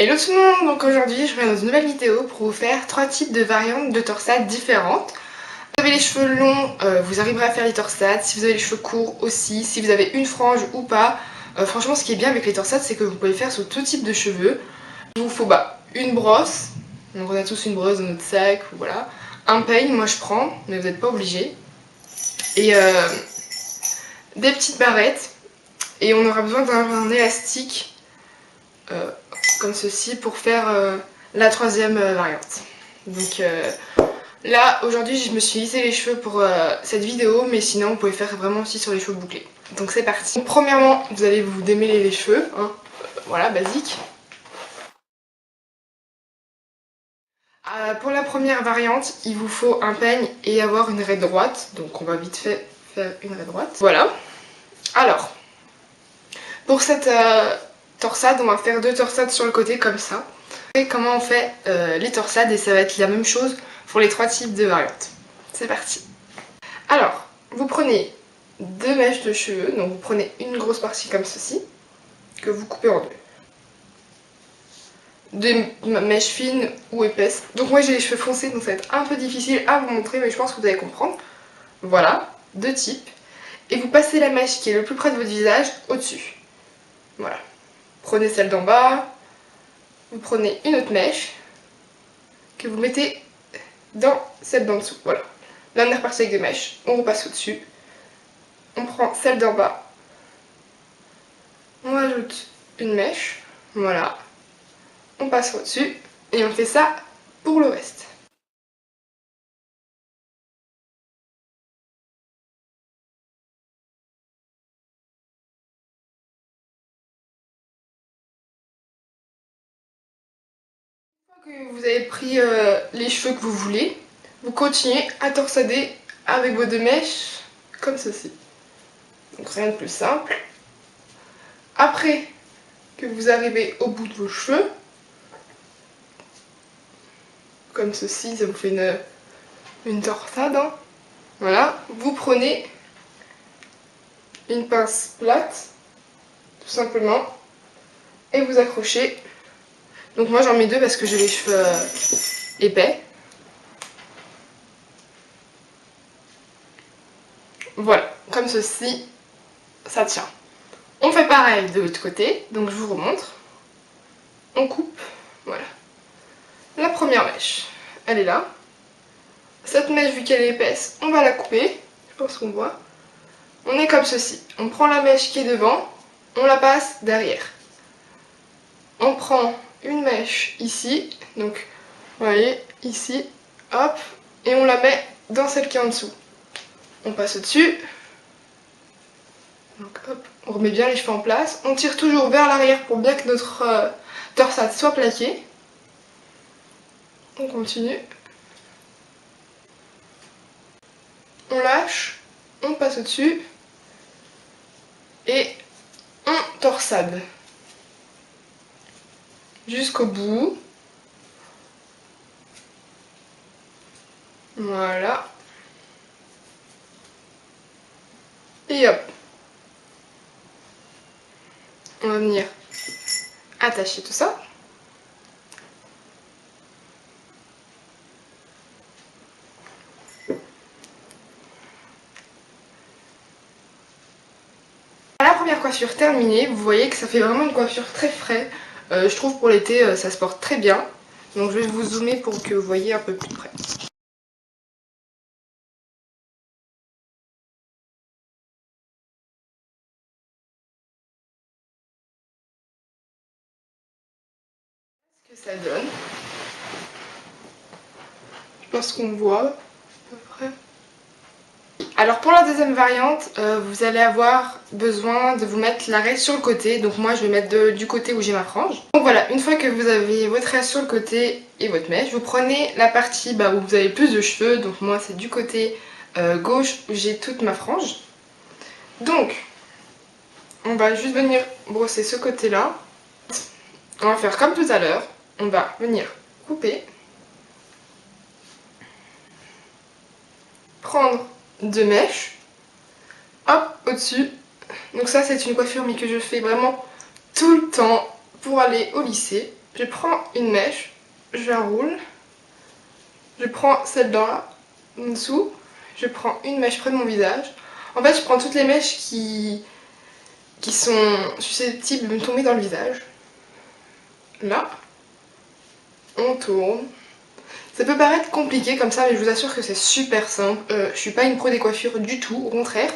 Hello tout le monde, donc aujourd'hui je reviens dans une nouvelle vidéo pour vous faire 3 types de variantes de torsades différentes. Si vous avez les cheveux longs, vous arriverez à faire les torsades, si vous avez les cheveux courts aussi, si vous avez une frange ou pas. Franchement ce qui est bien avec les torsades c'est que vous pouvez faire sur tout type de cheveux. Il vous faut une brosse, donc on a tous une brosse dans notre sac, voilà. Un peigne, moi je prends, mais vous n'êtes pas obligé. Et des petites barrettes, et on aura besoin d'un élastique. Comme ceci pour faire la troisième variante. Donc là aujourd'hui je me suis lissé les cheveux pour cette vidéo, mais sinon vous pouvez faire vraiment aussi sur les cheveux bouclés. Donc c'est parti. Donc, premièrement vous allez vous démêler les cheveux, hein. Voilà, basique. Pour la première variante il vous faut un peigne et avoir une raie droite, donc on va vite fait faire une raie droite. Voilà. Alors pour cette torsade on va faire 2 torsades sur le côté comme ça. Et comment on fait les torsades, et ça va être la même chose pour les 3 types de variantes. C'est parti. Alors, vous prenez 2 mèches de cheveux, donc vous prenez une grosse partie comme ceci, que vous coupez en 2. 2 mèches fines ou épaisses. Donc moi j'ai les cheveux foncés, donc ça va être un peu difficile à vous montrer, mais je pense que vous allez comprendre. Voilà, 2 types. Et vous passez la mèche qui est le plus près de votre visage au-dessus. Voilà. Prenez celle d'en bas, vous prenez une autre mèche, que vous mettez dans celle d'en dessous. Voilà. Là on est reparti avec 2 mèches, on repasse au-dessus. On prend celle d'en bas, on ajoute une mèche, voilà. On passe au-dessus et on fait ça pour le reste. Une fois que vous avez pris les cheveux que vous voulez, vous continuez à torsader avec vos 2 mèches comme ceci. Donc rien de plus simple. Après que vous arrivez au bout de vos cheveux, comme ceci, ça vous fait une torsade, hein. Voilà, vous prenez une pince plate, tout simplement, et vous accrochez. Donc moi j'en mets 2 parce que j'ai les cheveux épais. Voilà, comme ceci, ça tient. On fait pareil de l'autre côté, donc je vous remontre. On coupe, voilà. La première mèche, elle est là. Cette mèche, vu qu'elle est épaisse, on va la couper. Je pense qu'on voit. On est comme ceci. On prend la mèche qui est devant, on la passe derrière. On prend une mèche ici, donc vous voyez, ici, hop, et on la met dans celle qui est en dessous. On passe au-dessus. Donc hop, on remet bien les cheveux en place. On tire toujours vers l'arrière pour bien que notre torsade soit plaquée. On continue. On lâche, on passe au-dessus. Et on torsade. Jusqu'au bout. Voilà. Et hop. On va venir attacher tout ça. La première coiffure terminée, vous voyez que ça fait vraiment une coiffure très frais. Je trouve pour l'été ça se porte très bien. Donc je vais vous zoomer pour que vous voyez un peu plus près. Ce que ça donne. Je pense qu'on voit à peu près. Alors pour la deuxième variante, vous allez avoir besoin de vous mettre la raie sur le côté. Donc moi je vais mettre du côté où j'ai ma frange. Donc voilà, une fois que vous avez votre raie sur le côté et votre mèche, vous prenez la partie où vous avez plus de cheveux. Donc moi c'est du côté gauche où j'ai toute ma frange. Donc on va juste venir brosser ce côté là. On va faire comme tout à l'heure. On va venir couper. Prendre 2 mèches, hop, au-dessus. Donc ça c'est une coiffure mais que je fais vraiment tout le temps pour aller au lycée. je prends une mèche, je l'enroule, je prends celle-là là, en dessous, je prends une mèche près de mon visage. En fait, je prends toutes les mèches qui sont susceptibles de me tomber dans le visage. Là, on tourne. Ça peut paraître compliqué comme ça, mais je vous assure que c'est super simple. Je suis pas une pro des coiffures du tout, au contraire.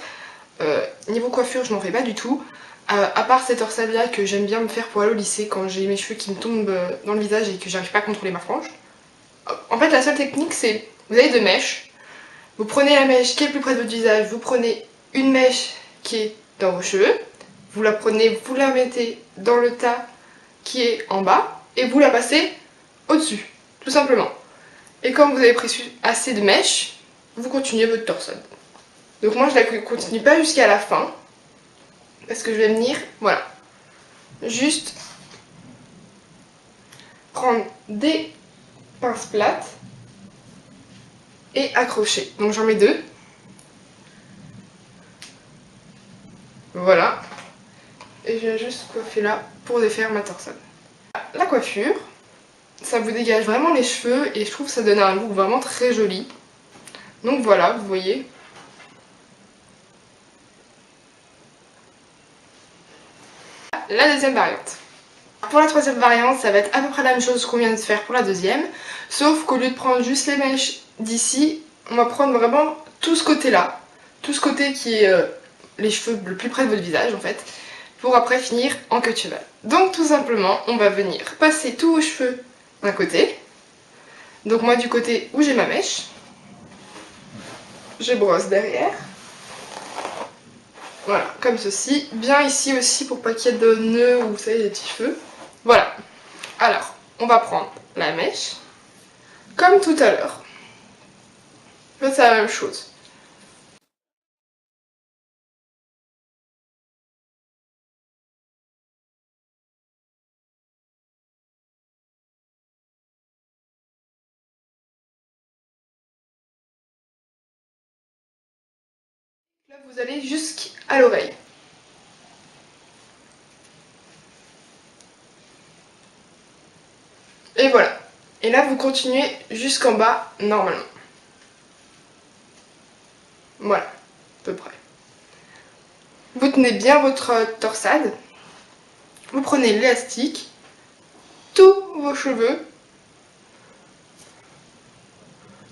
Niveau coiffure, je m'en fais pas du tout. À part cette torsade là que j'aime bien me faire pour aller au lycée quand j'ai mes cheveux qui me tombent dans le visage et que j'arrive pas à contrôler ma frange. En fait, la seule technique, c'est vous avez deux mèches. Vous prenez la mèche qui est le plus près de votre visage, vous prenez une mèche qui est dans vos cheveux, vous la prenez, vous la mettez dans le tas qui est en bas et vous la passez au-dessus, tout simplement. Et quand vous avez pris assez de mèches, vous continuez votre torsade. Donc moi je la continue pas jusqu'à la fin, parce que je vais venir, voilà, juste prendre des pinces plates et accrocher. Donc j'en mets deux. Voilà. Et je viens juste coiffer là pour défaire ma torsade. La coiffure, ça vous dégage vraiment les cheveux et je trouve que ça donne un look vraiment très joli. Donc voilà, vous voyez. La deuxième variante. Pour la troisième variante, ça va être à peu près la même chose qu'on vient de faire pour la deuxième. Sauf qu'au lieu de prendre juste les mèches d'ici, on va prendre vraiment tout ce côté-là. Tout ce côté qui est les cheveux le plus près de votre visage en fait. Pour après finir en queue de cheval. Donc tout simplement, on va venir passer tous vos cheveux d'un côté. Donc moi du côté où j'ai ma mèche, je brosse derrière. Voilà, comme ceci. Bien ici aussi pour pas qu'il y ait de nœuds ou vous savez des petits cheveux. Voilà. Alors, on va prendre la mèche, comme tout à l'heure. En fait, c'est la même chose. Là, vous allez jusqu'à l'oreille. Et voilà. Et là, vous continuez jusqu'en bas, normalement. Voilà, à peu près. Vous tenez bien votre torsade. Vous prenez l'élastique, tous vos cheveux.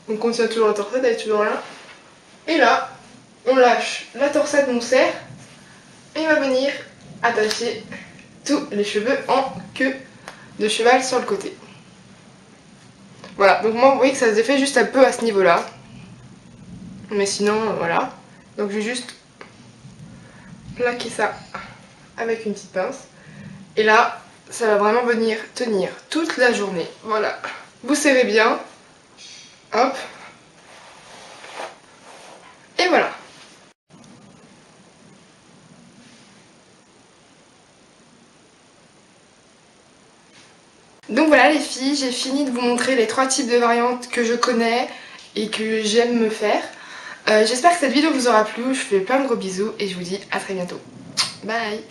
Donc on tient toujours la torsade, elle est toujours là. Et là, on lâche la torsade, on serre. Et on va venir attacher tous les cheveux en queue de cheval sur le côté. Voilà, donc moi vous voyez que ça se défait juste un peu à ce niveau là. Mais sinon voilà. Donc je vais juste plaquer ça avec une petite pince. Et là, ça va vraiment venir tenir toute la journée. Voilà. Vous serrez bien. Hop. Et voilà. Donc voilà les filles, j'ai fini de vous montrer les 3 types de variantes que je connais et que j'aime me faire. J'espère que cette vidéo vous aura plu, je vous fais plein de gros bisous et je vous dis à très bientôt. Bye.